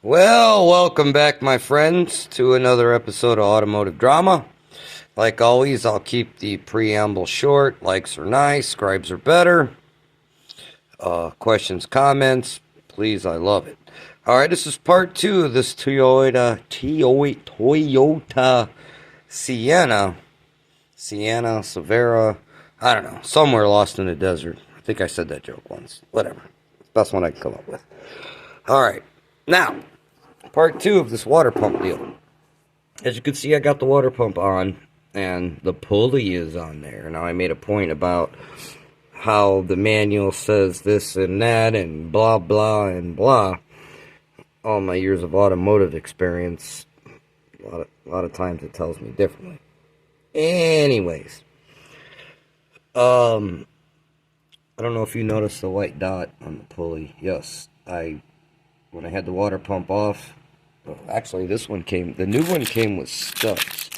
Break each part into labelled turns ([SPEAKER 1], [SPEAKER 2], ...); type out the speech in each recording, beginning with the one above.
[SPEAKER 1] Well, welcome back, my friends, to another episode of Automotive Drama. Like always, I'll keep the preamble short. Likes are nice, scribes are better. Questions, comments, please, I love it. Alright, this is part 2 of this Toyota Sienna. Sienna, Severa, I don't know, somewhere lost in the desert. I think I said that joke once. Whatever. Best one I can come up with. Alright, now, part 2 of this water pump deal. As you can see, I got the water pump on, and the pulley is on there. Now, I made a point about how the manual says this and that, and blah, blah, and blah. All my years of automotive experience, a lot of times it tells me differently. Anyways, I don't know if you noticed the white dot on the pulley. Yes, when I had the water pump off, actually, this one the new one came with studs,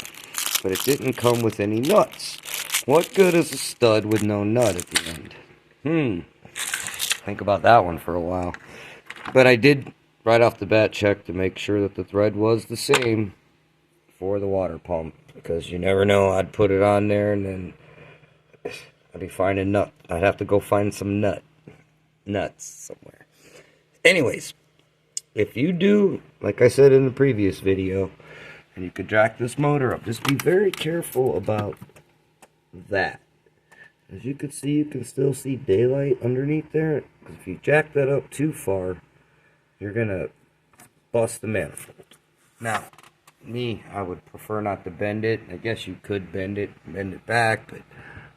[SPEAKER 1] but it didn't come with any nuts. What good is a stud with no nut at the end? Think about that one for a while. But I did, right off the bat, check to make sure that the thread was the same for the water pump, because you never know, I'd put it on there and then I'd be finding nut. I'd have to go find some nuts somewhere. Anyways, if you do, like I said in the previous video, and you could jack this motor up, just be very careful about that. As you can see, you can still see daylight underneath there. Because if you jack that up too far, you're going to bust the manifold. Now, I would prefer not to bend it. I guess you could bend it back, but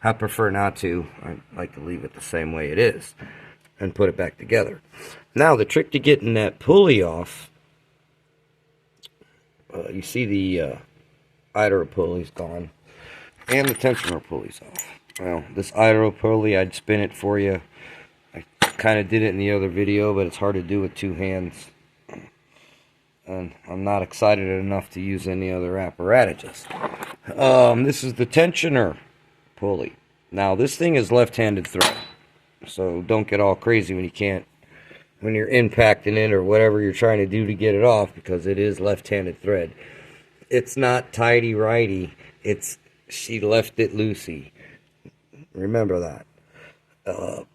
[SPEAKER 1] I prefer not to. I like to leave it the same way it is and put it back together. Now, the trick to getting that pulley off, you see the idler pulley's gone, and the tensioner pulley's off. Well, this idler pulley, I'd spin it for you. I kind of did it in the other video, but it's hard to do with two hands. And I'm not excited enough to use any other apparatus. This is the tensioner pulley. Now, this thing is left-handed thread, so don't get all crazy when you're impacting it or whatever you're trying to do to get it off, because it is left-handed thread. It's not tighty-righty. She left it loosey. Remember that.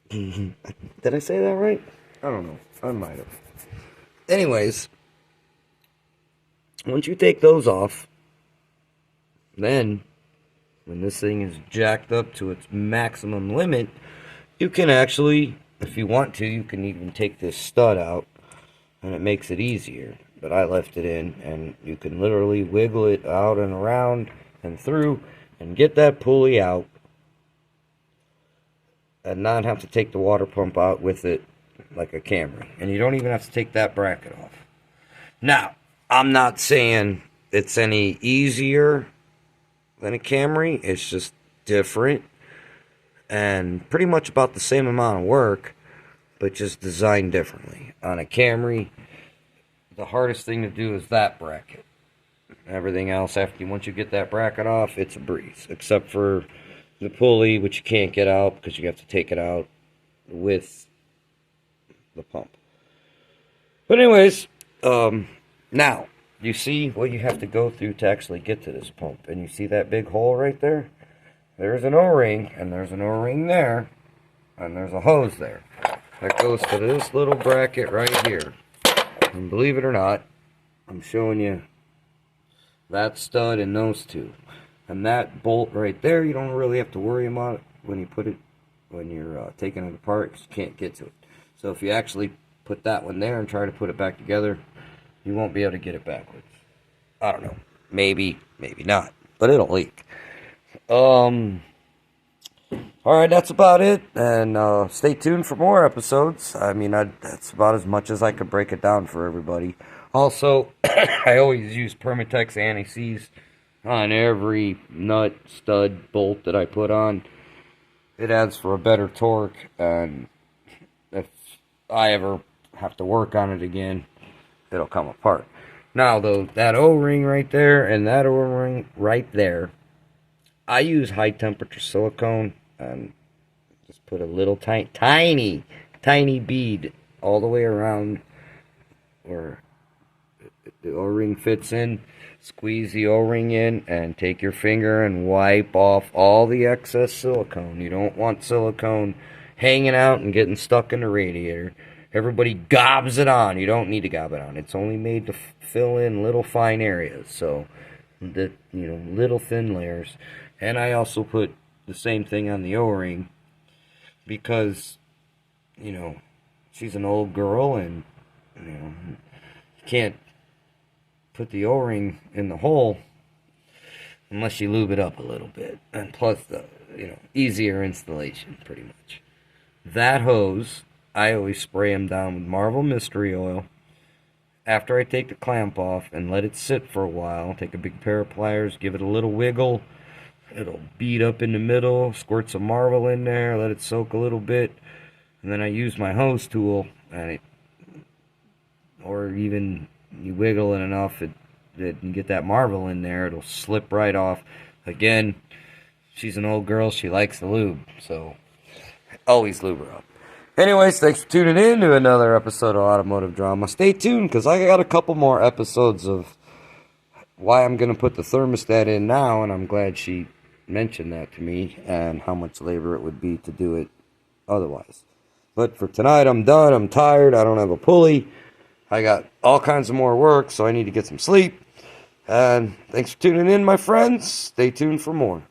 [SPEAKER 1] Did I say that right? I don't know. I might have. Anyways, once you take those off, then when this thing is jacked up to its maximum limit, you can actually, if you want to, you can even take this stud out, and it makes it easier. But I left it in, and you can literally wiggle it out and around and through and get that pulley out and not have to take the water pump out with it like a Camry. And you don't even have to take that bracket off. Now, I'm not saying it's any easier than a Camry. It's just different and pretty much about the same amount of work, but just designed differently. On a Camry, the hardest thing to do is that bracket. Everything else, once you get that bracket off, it's a breeze. Except for the pulley, which you can't get out because you have to take it out with the pump. But anyways, now, you see what you have to go through to actually get to this pump. And you see that big hole right there? There's an O-ring, and there's an O-ring there, and there's a hose there. That goes to this little bracket right here. And believe it or not, I'm showing you that stud and those two. And that bolt right there, you don't really have to worry about it when you're taking it apart, because you can't get to it. So if you actually put that one there and try to put it back together, you won't be able to get it backwards. I don't know. Maybe, maybe not. But it'll leak. Alright, that's about it. And stay tuned for more episodes. I mean, that's about as much as I could break it down for everybody. Also, I always use Permatex anti-seize on every nut, stud, bolt that I put on. It adds for a better torque, and if I ever have to work on it again, it'll come apart. Now, though, that O-ring right there and that O-ring right there, I use high temperature silicone and just put a little tiny bead all the way around where the O-ring fits in, squeeze the O-ring in, and take your finger and wipe off all the excess silicone. You don't want silicone hanging out and getting stuck in the radiator. Everybody gobs it on. You don't need to gob it on. It's only made to fill in little fine areas, so little thin layers. And I also put the same thing on the O-ring because she's an old girl, and you can't put the O-ring in the hole unless you lube it up a little bit. And plus the easier installation, pretty much. That hose, I always spray them down with Marvel Mystery Oil after I take the clamp off and let it sit for a while. Take a big pair of pliers, give it a little wiggle. It'll bead up in the middle, squirt some Marvel in there, let it soak a little bit, and then I use my hose tool, and or even you wiggle it enough that you get that Marvel in there, it'll slip right off. Again, she's an old girl, she likes the lube, so always lube her up. Anyways, thanks for tuning in to another episode of Automotive Drama. Stay tuned, because I got a couple more episodes of why I'm going to put the thermostat in now, and I'm glad she mentioned that to me, and how much labor it would be to do it otherwise. But for tonight, I'm done. I'm tired. I don't have a pulley. I got all kinds of more work, so I need to get some sleep. And thanks for tuning in, my friends. Stay tuned for more.